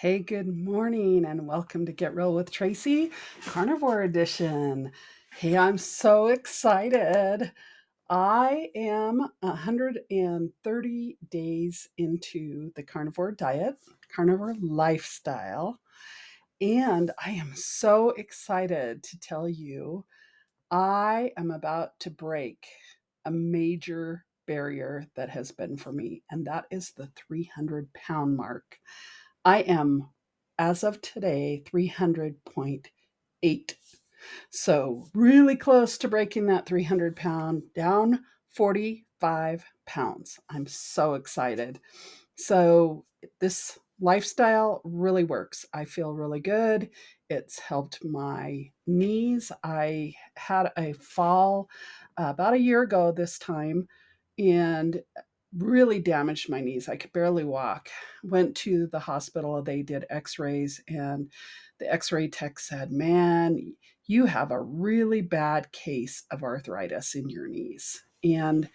Hey, good morning, and welcome to Get Real with Tracy, Carnivore Edition. Hey, I'm so excited. I am 130 days into the carnivore diet, carnivore lifestyle, and I am so excited to tell you I am about to break a major barrier that has been for me, and that is the 300-pound mark. I am, as of today, 300.8. So, really close to breaking that 300-pound, down 45 pounds. I'm so excited. So, this lifestyle really works. I feel really good. It's helped my knees. I had a fall about a year ago this time and really damaged my knees. I could barely walk. Went to the hospital, they did x-rays, and the x-ray tech said, "Man, you have a really bad case of arthritis in your knees." And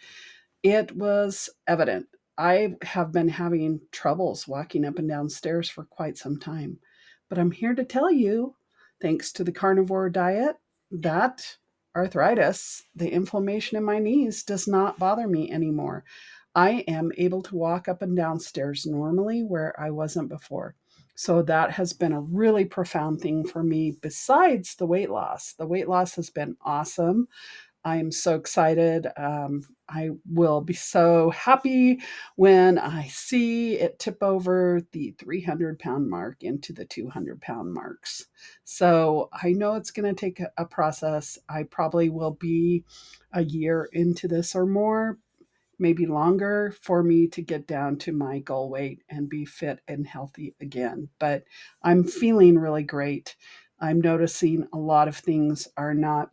it was evident. I have been having troubles walking up and down stairs for quite some time. But I'm here to tell you, thanks to the carnivore diet, that arthritis, the inflammation in my knees, does not bother me anymore. I am able to walk up and down stairs normally where I wasn't before. So that has been a really profound thing for me besides the weight loss. The weight loss has been awesome. I'm so excited. I will be so happy when I see it tip over the 300-pound mark into the 200-pound marks. So I know it's going to take a process. I probably will be a year into this or more, maybe longer, for me to get down to my goal weight and be fit and healthy again. But I'm feeling really great. I'm noticing a lot of things are not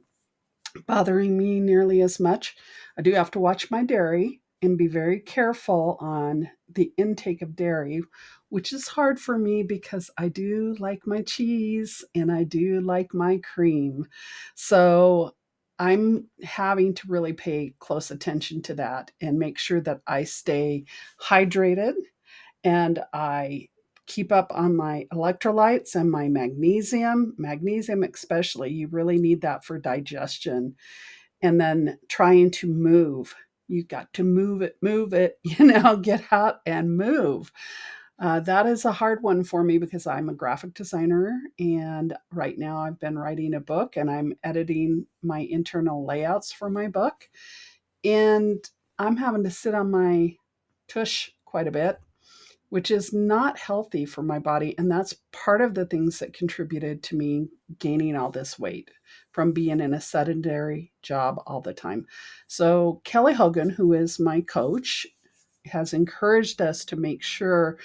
bothering me nearly as much. I do have to watch my dairy and be very careful on the intake of dairy, which is hard for me because I do like my cheese and I do like my cream. So I'm having to really pay close attention to that and make sure that I stay hydrated and I keep up on my electrolytes and my magnesium. Magnesium, especially, you really need that for digestion. And then trying to move. You got to move it, get out and move. That is a hard one for me because I'm a graphic designer. And right now I've been writing a book and I'm editing my internal layouts for my book. And I'm having to sit on my tush quite a bit, which is not healthy for my body. And that's part of the things that contributed to me gaining all this weight from being in a sedentary job all the time. So, Kelly Hogan, who is my coach, has encouraged us to make sure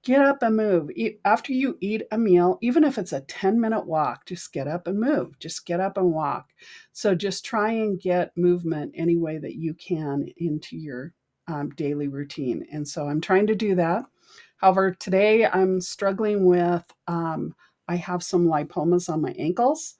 get up and move. After you eat a meal, even if it's a 10-minute walk, just get up and move. Just get up and walk. So just try and get movement any way that you can into your daily routine. And so I'm trying to do that. However, today I'm struggling with, I have some lipomas on my ankles,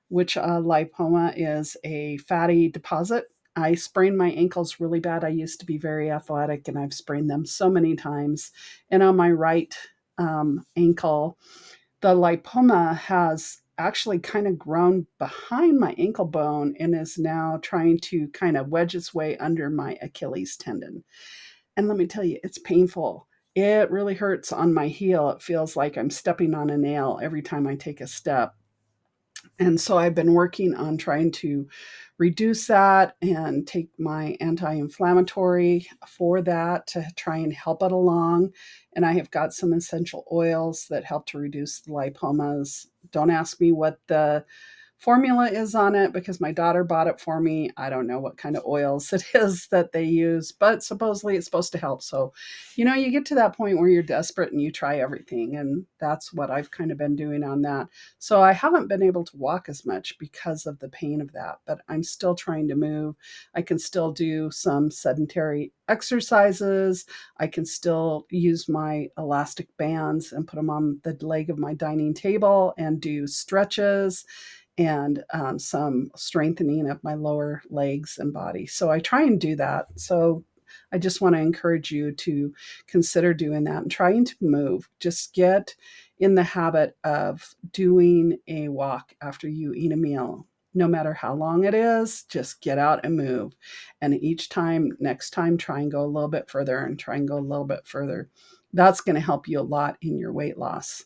which lipoma is a fatty deposit. I sprained my ankles really bad. I used to be very athletic and I've sprained them so many times. And on my right ankle, the lipoma has actually kind of grown behind my ankle bone and is now trying to kind of wedge its way under my Achilles tendon. And let me tell you, it's painful. It really hurts on my heel. It feels like I'm stepping on a nail every time I take a step. And so I've been working on trying to reduce that and take my anti inflammatory for that to try and help it along. And I have got some essential oils that help to reduce the lipomas. Don't ask me what the formula is on it because my daughter bought it for me. I don't know what kind of oils it is that they use, but supposedly it's supposed to help. So, you get to that point where you're desperate and you try everything. And that's what I've kind of been doing on that. So I haven't been able to walk as much because of the pain of that, but I'm still trying to move. I can still do some sedentary exercises. I can still use my elastic bands and put them on the leg of my dining table and do stretches and some strengthening of my lower legs and body. So I try and do that. So I just want to encourage you to consider doing that and trying to move. Just get in the habit of doing a walk after you eat a meal. No matter how long it is, just get out and move. And each time, next time, try and go a little bit further and try and go a little bit further. That's going to help you a lot in your weight loss.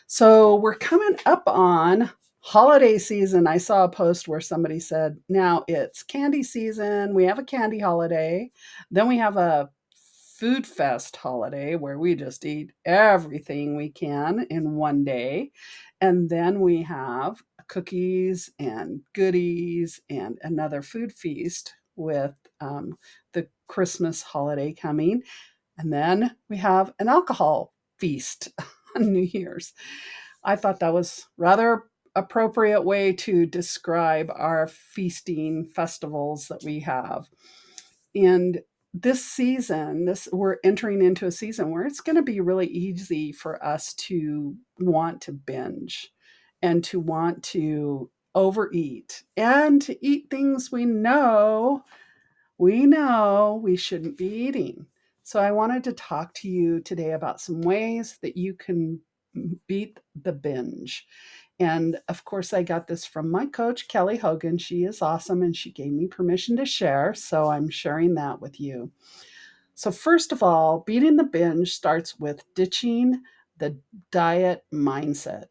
So we're coming up on holiday season. I saw a post where somebody said, now it's candy season. We have a candy holiday. Then we have a food fest holiday where we just eat everything we can in one day. And then we have cookies and goodies and another food feast with the Christmas holiday coming. And then we have an alcohol feast on New Year's. I thought that was rather appropriate way to describe our feasting festivals that we have. And this season, this we're entering into a season where it's going to be really easy for us to want to binge and to want to overeat and to eat things we know we shouldn't be eating. So I wanted to talk to you today about some ways that you can beat the binge. And of course, I got this from my coach, Kelly Hogan. She is awesome and she gave me permission to share. So I'm sharing that with you. So, first of all, beating the binge starts with ditching the diet mindset.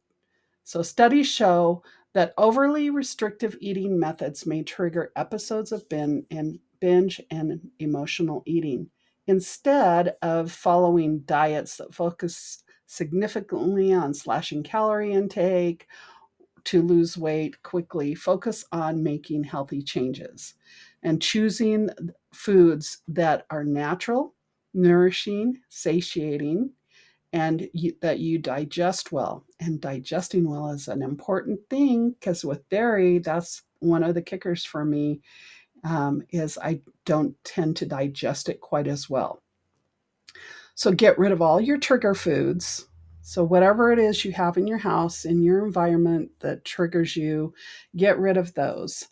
So, studies show that overly restrictive eating methods may trigger episodes of binge and emotional eating. Instead of following diets that focus significantly on slashing calorie intake to lose weight quickly, focus on making healthy changes and choosing foods that are natural, nourishing, satiating, and that you digest well. And digesting well is an important thing because with dairy, that's one of the kickers for me, is I don't tend to digest it quite as well. So get rid of all your trigger foods. So whatever it is you have in your house, in your environment that triggers you, get rid of those,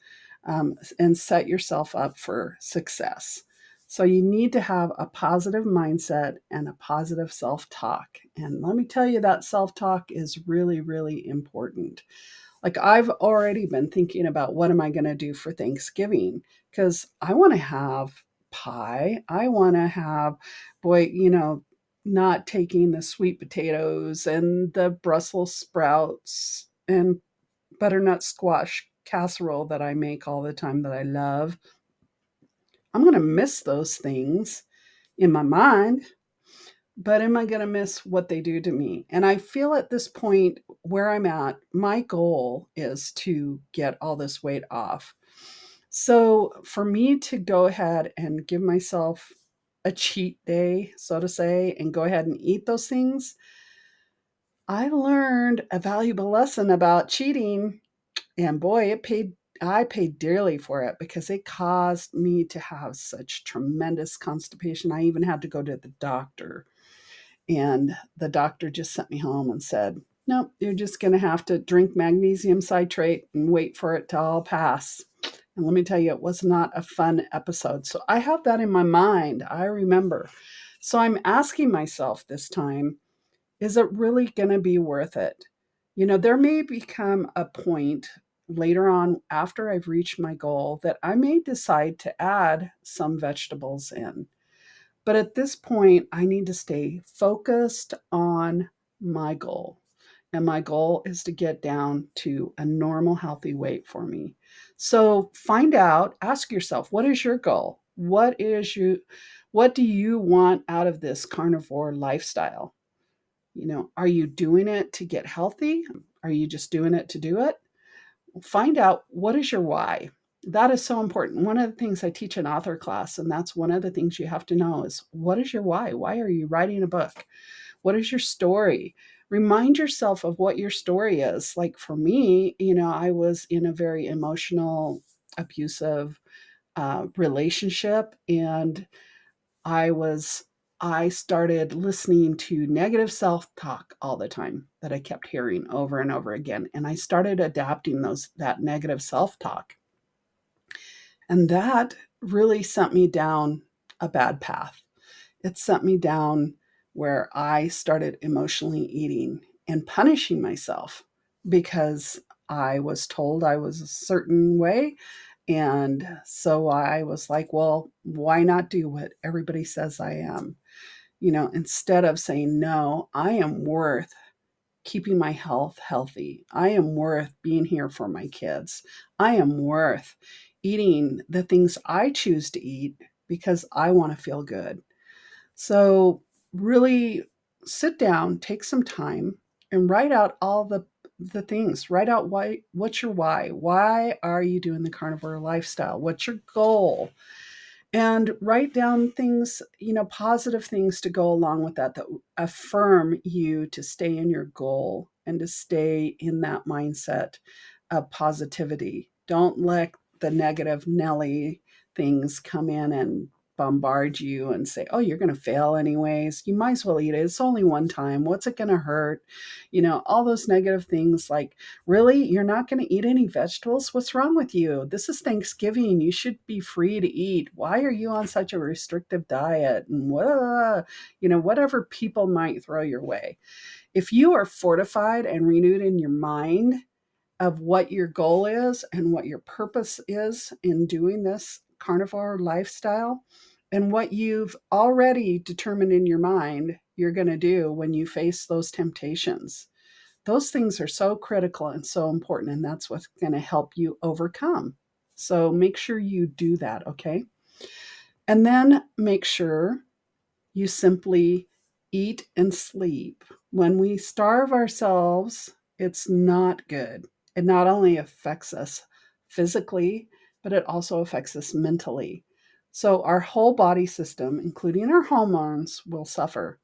and set yourself up for success. So you need to have a positive mindset and a positive self-talk. And let me tell you, that self-talk is really, really important. Like I've already been thinking about what am I going to do for Thanksgiving because I want to have pie. I want to have, boy, not taking the sweet potatoes and the Brussels sprouts and butternut squash casserole that I make all the time that I love. I'm going to miss those things in my mind, but am I going to miss what they do to me? And I feel at this point where I'm at, my goal is to get all this weight off. So for me to go ahead and give myself a cheat day, so to say, and go ahead and eat those things, I learned a valuable lesson about cheating. And boy, I paid dearly for it because it caused me to have such tremendous constipation. I even had to go to the doctor. And the doctor just sent me home and said, "Nope, you're just going to have to drink magnesium citrate and wait for it to all pass." And let me tell you, it was not a fun episode. So I have that in my mind. I remember. So I'm asking myself this time, is it really going to be worth it? There may become a point later on after I've reached my goal that I may decide to add some vegetables in. But at this point, I need to stay focused on my goal. And my goal is to get down to a normal, healthy weight for me. So find out, ask yourself, what is your goal? What do you want out of this carnivore lifestyle? Are you doing it to get healthy? Are you just doing it to do it? Find out what is your why. That is so important. One of the things I teach in author class, and that's one of the things you have to know is what is your why? Why are you writing a book? What is your story? Remind yourself of what your story is. Like for me, I was in a very emotional, abusive relationship, and I was I started listening to negative self-talk all the time that I kept hearing over and over again. And I started adapting that negative self-talk. And that really sent me down a bad path. It sent me down where I started emotionally eating and punishing myself because I was told I was a certain way. And so I was like, well, why not do what everybody says I am? Instead of saying, no, I am worth keeping my health healthy. I am worth being here for my kids. I am worth eating the things I choose to eat because I want to feel good. So, really sit down, take some time, and write out all the things. Write out what's your why? Why are you doing the carnivore lifestyle? What's your goal? And write down things, positive things to go along with that affirm you to stay in your goal and to stay in that mindset of positivity. Don't let the negative Nelly things come in and bombard you and say, oh, you're going to fail anyways. You might as well eat it. It's only one time. What's it going to hurt? All those negative things like, really? You're not going to eat any vegetables? What's wrong with you? This is Thanksgiving. You should be free to eat. Why are you on such a restrictive diet? And whatever people might throw your way. If you are fortified and renewed in your mind of what your goal is and what your purpose is in doing this carnivore lifestyle, and what you've already determined in your mind you're going to do when you face those temptations, those things are so critical and so important, and that's what's going to help you overcome. So make sure you do that, okay? And then make sure you simply eat and sleep. When we starve ourselves, it's not good. It not only affects us physically, but it also affects us mentally. So our whole body system, including our hormones, will suffer.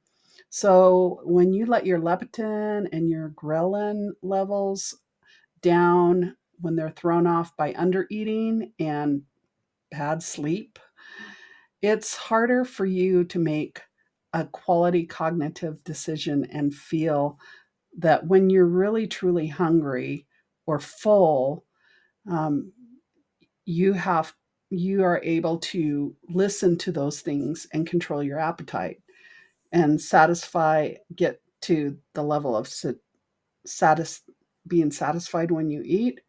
So when you let your leptin and your ghrelin levels down, when they're thrown off by undereating and bad sleep, it's harder for you to make a quality cognitive decision and feel that when you're really truly hungry or full, um, you have you are able to listen to those things and control your appetite and get to the level of satis- being satisfied when you eat,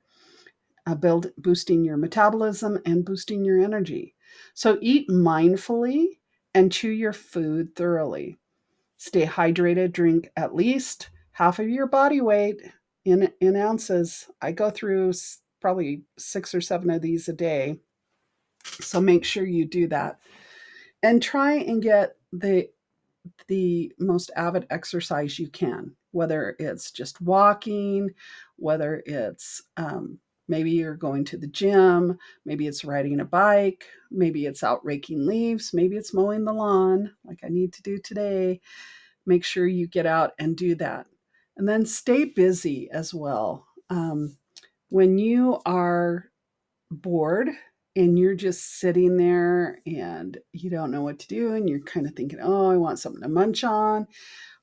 boosting your metabolism and boosting your energy. So eat mindfully and chew your food thoroughly. Stay hydrated, drink at least half of your body weight in ounces. I go through probably 6 or 7 of these a day. So make sure you do that. And try and get the most avid exercise you can, whether it's just walking, whether it's maybe you're going to the gym, maybe it's riding a bike, maybe it's out raking leaves, maybe it's mowing the lawn, like I need to do today. Make sure you get out and do that. And then stay busy as well. When you are bored and you're just sitting there and you don't know what to do and you're kind of thinking, oh, I want something to munch on.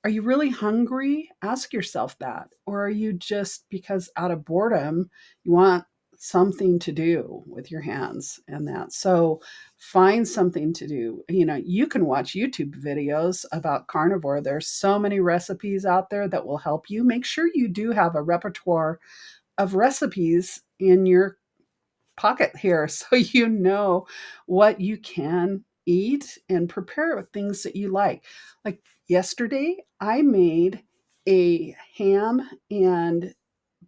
Are you really hungry? Ask yourself that. Or are you just because out of boredom, you want something to do with your hands and that? So find something to do. You can watch YouTube videos about carnivore. There's so many recipes out there that will help you. Make sure you do have a repertoire of recipes in your pocket here so you know what you can eat and prepare with things that you like. Like yesterday, I made a ham and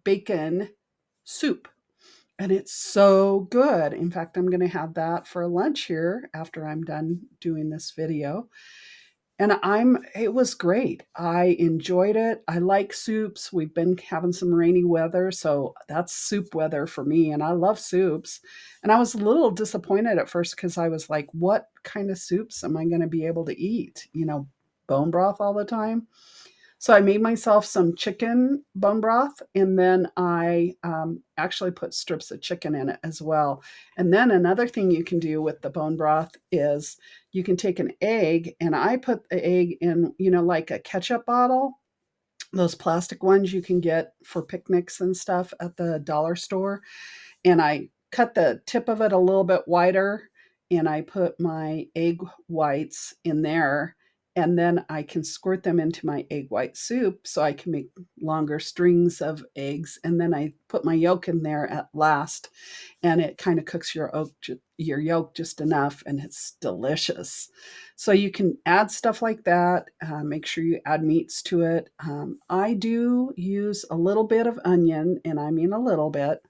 bacon soup. And it's so good. In fact, I'm going to have that for lunch here after I'm done doing this video. And it was great. I enjoyed it. I like soups. We've been having some rainy weather, so that's soup weather for me. And I love soups. And I was a little disappointed at first because I was like, what kind of soups am I going to be able to eat? Bone broth all the time. So I made myself some chicken bone broth, and then I actually put strips of chicken in it as well. And then another thing you can do with the bone broth is you can take an egg, and I put the egg in, like a ketchup bottle, those plastic ones you can get for picnics and stuff at the dollar store. And I cut the tip of it a little bit wider and I put my egg whites in there, and then I can squirt them into my egg white soup so I can make longer strings of eggs, and then I put my yolk in there at last, and it kind of cooks your yolk just enough, and it's delicious. So you can add stuff like that. Make sure you add meats to it. I do use a little bit of onion, and I mean a little bit,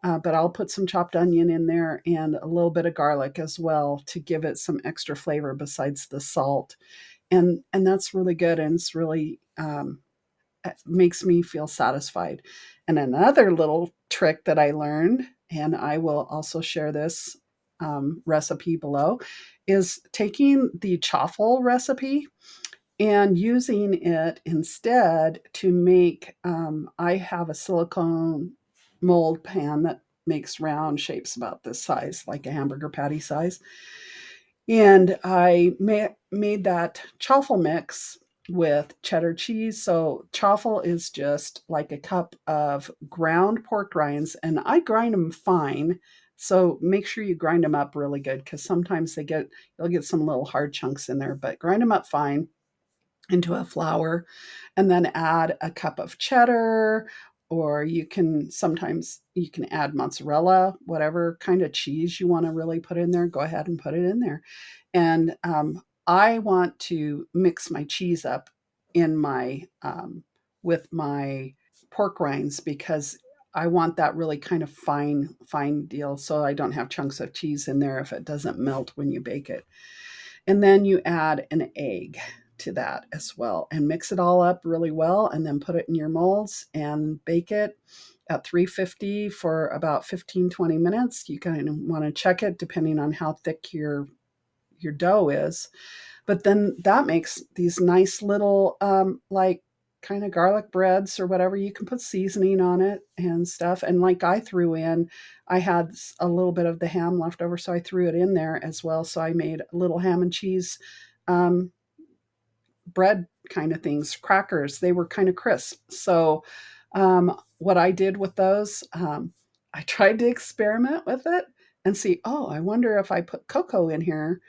but I'll put some chopped onion in there and a little bit of garlic as well to give it some extra flavor besides the salt. And that's really good, and it's really makes me feel satisfied. And another little trick that I learned, and I will also share this recipe below, is taking the chaffle recipe and using it instead to make. I have a silicone mold pan that makes round shapes about this size, like a hamburger patty size. And I made that chaffle mix with cheddar cheese. So chaffle is just like a cup of ground pork rinds, and I grind them fine. So make sure you grind them up really good, because sometimes you'll get some little hard chunks in there, but grind them up fine into a flour, and then add a cup of cheddar, or you can add mozzarella, whatever kind of cheese you want to really put in there, go ahead and put it in there. And I want to mix my cheese up in my with my pork rinds, because I want that really kind of fine deal, so I don't have chunks of cheese in there if it doesn't melt when you bake it. And then you add an egg to that as well, and mix it all up really well, and then put it in your molds and bake it at 350 for about 15-20 minutes. You kind of want to check it depending on how thick your dough is. But then that makes these nice little like kind of garlic breads or whatever. You can put seasoning on it and stuff. And like I had a little bit of the ham left over, so I threw it in there as well. So I made little ham and cheese um, bread kind of things, crackers. They were kind of crisp. So what I did with those, I tried to experiment with it and see, oh, I wonder if I put cocoa in here,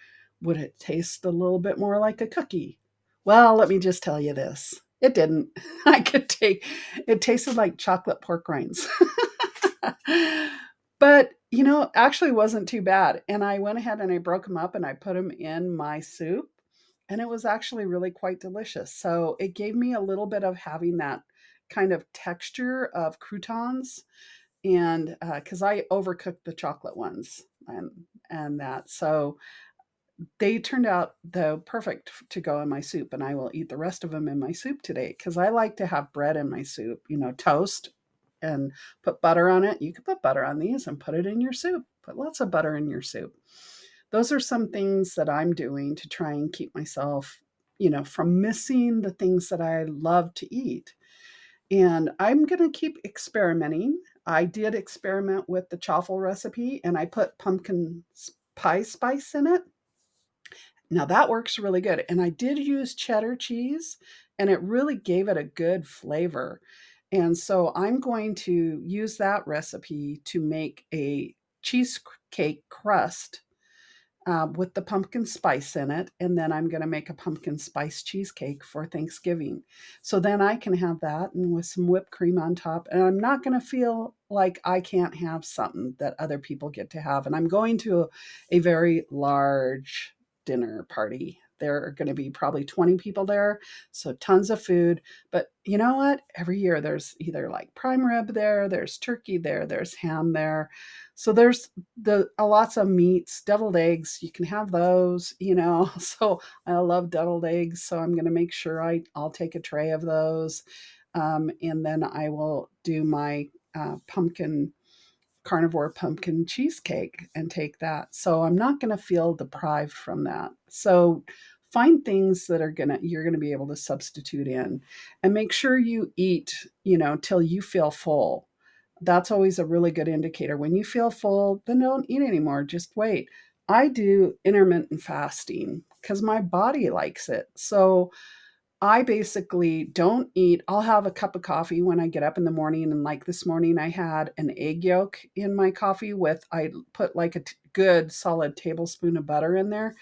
would it taste a little bit more like a cookie? Well, let me just tell you this. It didn't. It tasted like chocolate pork rinds. But, actually wasn't too bad. And I went ahead and I broke them up and I put them in my soup, and it was actually really quite delicious. So it gave me a little bit of having that kind of texture of croutons, and because I overcooked the chocolate ones and that, so they turned out the perfect to go in my soup, and I will eat the rest of them in my soup today, because I like to have bread in my soup, toast and put butter on it. You could put butter on these and put it in your soup. Put lots of butter in your soup. Those are some things that I'm doing to try and keep myself, from missing the things that I love to eat. And I'm going to keep experimenting. I did experiment with the chaffle recipe, and I put pumpkin pie spice in it. Now that works really good. And I did use cheddar cheese, and it really gave it a good flavor. And so I'm going to use that recipe to make a cheesecake crust with the pumpkin spice in it. And then I'm going to make a pumpkin spice cheesecake for Thanksgiving. So then I can have that and with some whipped cream on top. And I'm not going to feel like I can't have something that other people get to have. And I'm going to a very large dinner party. There are going to be probably 20 people there, so tons of food. But you know what? Every year there's either like prime rib there, there's turkey there, there's ham there. So there's lots of meats, deviled eggs. You can have those. So I love deviled eggs, so I'm going to make sure I'll take a tray of those, and then I will do my pumpkin carnivore pumpkin cheesecake and take that. So I'm not going to feel deprived from that. So find things that you're going to be able to substitute in, and make sure you eat, till you feel full. That's always a really good indicator. When you feel full, then don't eat anymore. Just wait. I do intermittent fasting because my body likes it. So I basically don't eat. I'll have a cup of coffee when I get up in the morning. And like this morning, I had an egg yolk in my coffee with, I put like a good solid tablespoon of butter in there.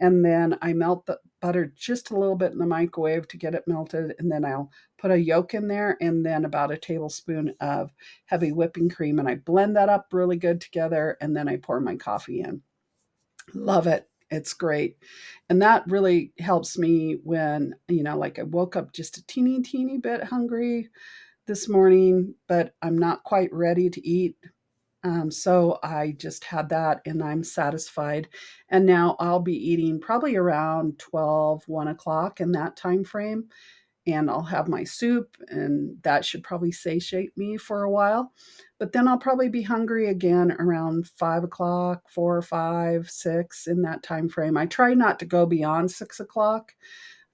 And then I melt the butter just a little bit in the microwave to get it melted. And then I'll put a yolk in there and then about a tablespoon of heavy whipping cream. And I blend that up really good together. And then I pour my coffee in. Love it. It's great. And that really helps me when, like I woke up just a teeny, teeny bit hungry this morning, but I'm not quite ready to eat. So I just had that and I'm satisfied. And now I'll be eating probably around 12, 1 o'clock in that time frame, and I'll have my soup, and that should probably satiate me for a while. But then I'll probably be hungry again around 5 o'clock, 4 or 5, 6 in that time frame. I try not to go beyond 6 o'clock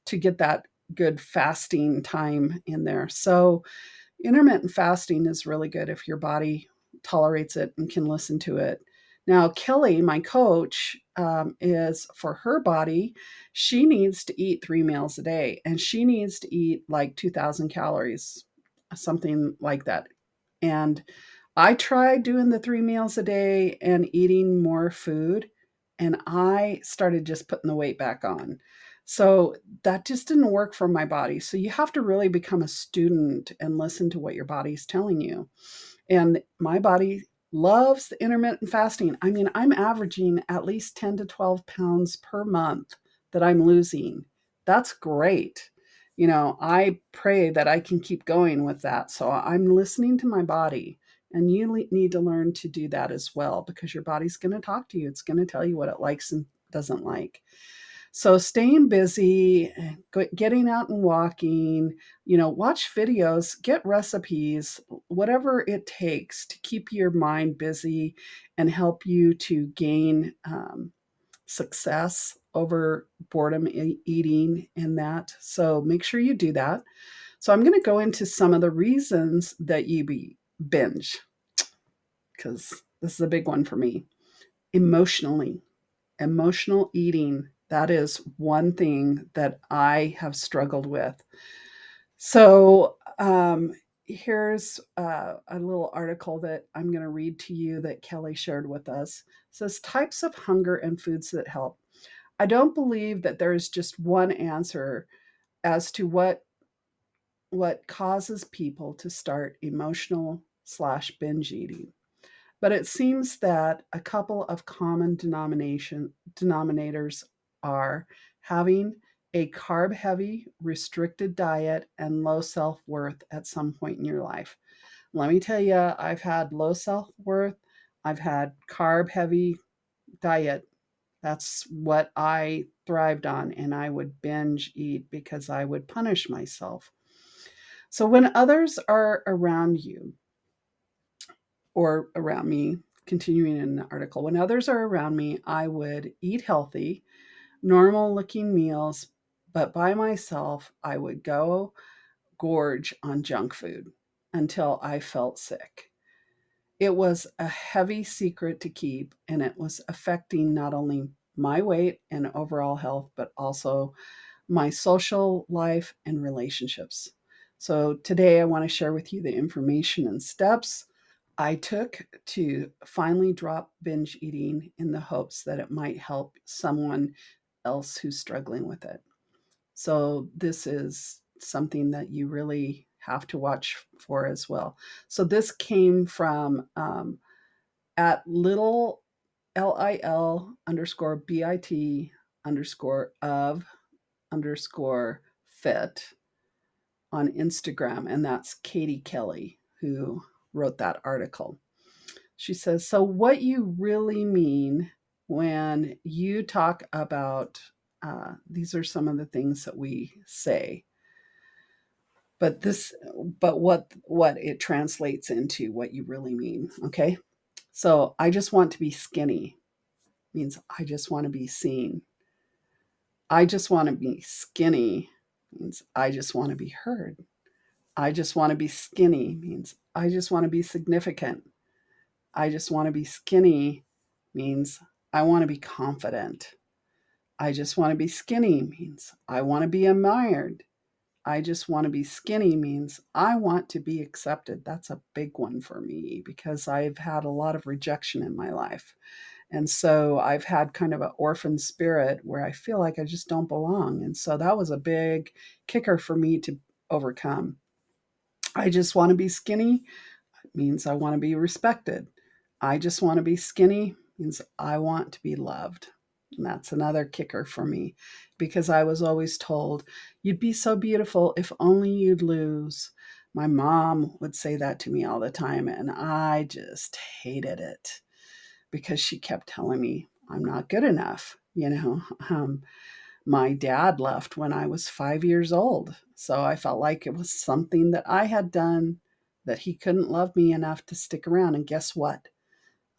to get that good fasting time in there. So intermittent fasting is really good if your body tolerates it and can listen to it. Now, Kelly, my coach, is for her body, she needs to eat 3 meals a day and she needs to eat like 2,000 calories, something like that. And I tried doing the 3 meals a day and eating more food, and I started just putting the weight back on. So that just didn't work for my body. So you have to really become a student and listen to what your body's telling you. And my body loves the intermittent fasting. I mean, I'm averaging at least 10 to 12 pounds per month that I'm losing. That's great. I pray that I can keep going with that. So I'm listening to my body. And you need to learn to do that as well, because your body's going to talk to you. It's going to tell you what it likes and doesn't like. So staying busy, getting out and walking, watch videos, get recipes, whatever it takes to keep your mind busy and help you to gain success over boredom eating and that. So make sure you do that. So I'm going to go into some of the reasons that you binge, because this is a big one for me. Emotionally, emotional eating, that is one thing that I have struggled with. So, here's a little article that I'm going to read to you that Kelly shared with us. It says types of hunger and foods that help. I don't believe that there is just one answer as to what causes people to start emotional slash binge eating. But it seems that a couple of common denominators are having a carb heavy, restricted diet and low self worth at some point in your life. Let me tell you, I've had low self worth, I've had carb heavy diet. That's what I thrived on, and I would binge eat because I would punish myself. So when others are around you, or around me, continuing in the article, when others are around me, I would eat healthy, normal looking meals, but by myself, I would go gorge on junk food until I felt sick. It was a heavy secret to keep, and it was affecting not only my weight and overall health, but also my social life and relationships. So, today I want to share with you the information and steps I took to finally drop binge eating in the hopes that it might help someone else who's struggling with it. So, this is something that you really have to watch for as well. So, this came from at little LIL underscore BIT underscore of underscore fit on Instagram. And that's Katie Kelly who wrote that article. She says, so what you really mean when you talk about these are some of the things that we say, but what it translates into, what you really mean. Okay. So I just want to be skinny means I just want to be seen. I just want to be skinny means I just want to be heard. I just want to be skinny means I just want to be significant. I just want to be skinny means I want to be confident. I just want to be skinny means I want to be admired. I just want to be skinny means I want to be accepted. That's a big one for me because I've had a lot of rejection in my life. And so I've had kind of an orphan spirit where I feel like I just don't belong. And so that was a big kicker for me to overcome. I just want to be skinny means I want to be respected. I just want to be skinny means I want to be loved. And that's another kicker for me because I was always told, you'd be so beautiful if only you'd lose. My mom would say that to me all the time, and I just hated it because she kept telling me I'm not good enough. My dad left when I was 5 years old. So I felt like it was something that I had done that he couldn't love me enough to stick around. And guess what?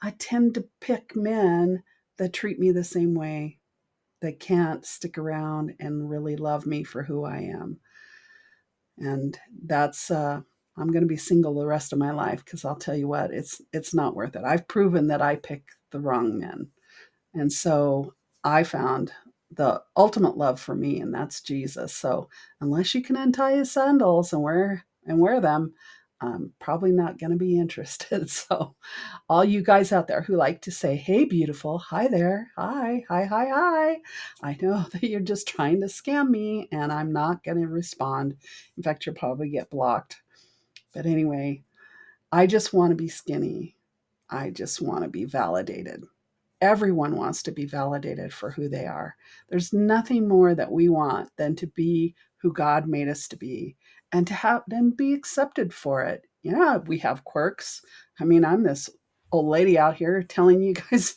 I tend to pick men that treat me the same way, that can't stick around and really love me for who I am. And I'm going to be single the rest of my life because I'll tell you what, it's not worth it. I've proven that I pick the wrong men. And so I found the ultimate love for me, and that's Jesus. So unless you can untie his sandals and wear them, I'm probably not going to be interested. So all you guys out there who like to say, "Hey, beautiful, hi there, hi, hi, hi, hi," I know that you're just trying to scam me, and I'm not going to respond. In fact, you'll probably get blocked. But anyway, I just want to be skinny. I just want to be validated. Everyone wants to be validated for who they are. There's nothing more that we want than to be who God made us to be and to have them be accepted for it. Yeah, we have quirks. I mean, I'm this old lady out here telling you guys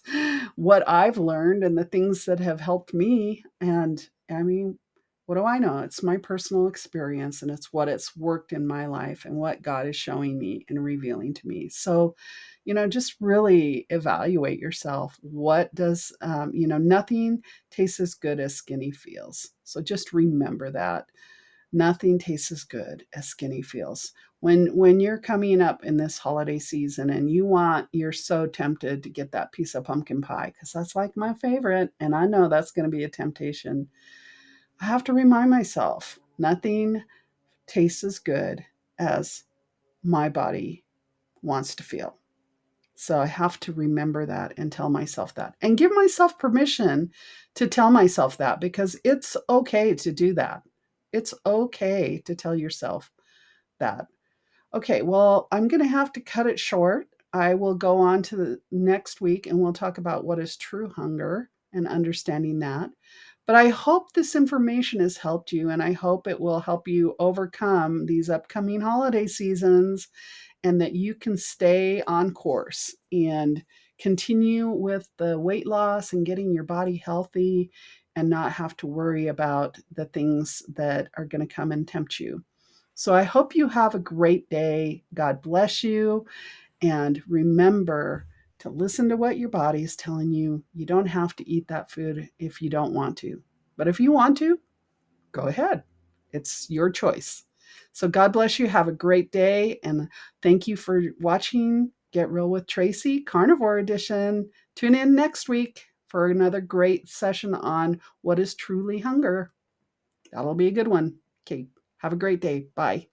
what I've learned and the things that have helped me. And I mean, what do I know? It's my personal experience and it's what it's worked in my life and what God is showing me and revealing to me. So, just really evaluate yourself. What does, nothing tastes as good as skinny feels. So just remember that. Nothing tastes as good as skinny feels. When you're coming up in this holiday season and you're so tempted to get that piece of pumpkin pie, because that's like my favorite, and I know that's going to be a temptation. I have to remind myself, nothing tastes as good as my body wants to feel. So I have to remember that and tell myself that and give myself permission to tell myself that because it's okay to do that. It's okay to tell yourself that. Okay, well, I'm going to have to cut it short. I will go on to the next week and we'll talk about what is true hunger and understanding that. But I hope this information has helped you and I hope it will help you overcome these upcoming holiday seasons and that you can stay on course and continue with the weight loss and getting your body healthy and not have to worry about the things that are going to come and tempt you. So I hope you have a great day. God bless you. And remember to listen to what your body is telling you. You don't have to eat that food if you don't want to. But if you want to, go ahead. It's your choice. So God bless you. Have a great day. And thank you for watching Get Real with Tracy, Carnivore Edition. Tune in next week for another great session on what is truly hunger. That'll be a good one. Okay. Have a great day. Bye.